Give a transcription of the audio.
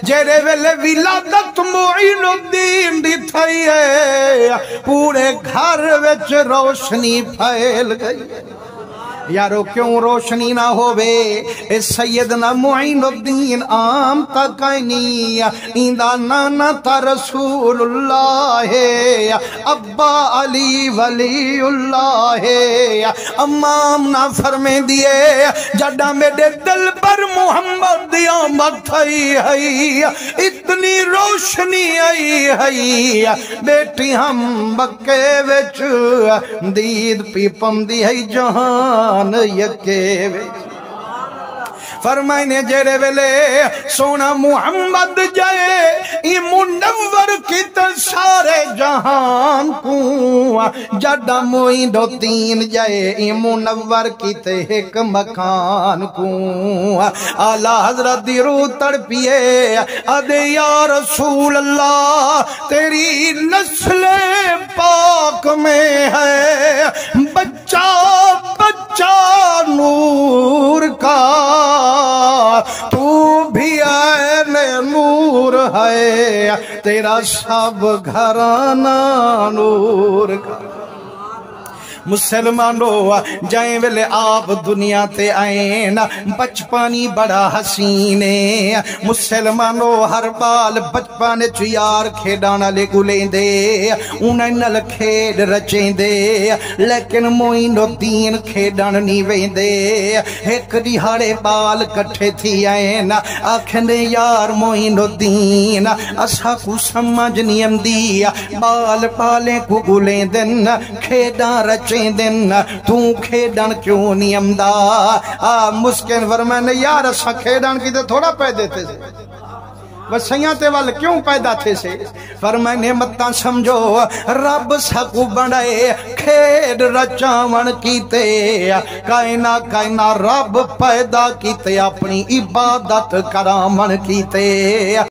जेरे वेले विलादत मुईनुद्दीन दी थई है पूरे घर विच रोशनी फैल गई। यारो क्यों रोशनी ना होवे ए सैयदना मुईनुद्दीन आम तक नहीं इंदा नाना ता रसूलुल्लाह है अब्बा अली वलीउल्लाह है अम्माम ना फरमे दिए जड़ा मेरे दिल पर मुहम्मद दी आमद थई है इतनी रोशनी आई है बेटी हम बक्के विच दीद पीपम दी है जहान यके फरमाइने जेरे वेले सोना मुहम्मद जाए मुनव्वर की सारे जहान को जड़ा मुईनुद्दीन जाए मुनव्वर की एक मकान को आला हजरत दी रूह तड़पिए अदे या रसूल अल्लाह तेरी नस्ल पाक में है बच्चा बच्चा नूर का तू भी ऐन नूर है तेरा सब घराना नूर का। मुसलमानों जाए वेले आप दुनिया ते आए ना बचपनी बड़ा हसीने मुसलमानों हर बाल बचपन च यार खेडान वाले गुलेंदे उन्हें नल खेड रचेंदे लेकिन मुईनुद्दीन खेडन नहीं वेंदे एक दिहाड़े बाल कट्ठे थी आए ना आखने यार मुईनुद्दीन असा को समझ नहीं आंदी बाल पाले को गुलेंदन खेडा रचे दिन तू खेडन क्यों नहीं आंदा आ मुस्किन फरमाने यार असा खेडन की तो थोड़ा पैदे थे वसैया ते वाल क्यों पैदा थे से फरमाने मत्ता समझो रब सकू बनाए खेड रचावन कीते कायना कायना रब पैदा कीते अपनी इबादत करावन कीते।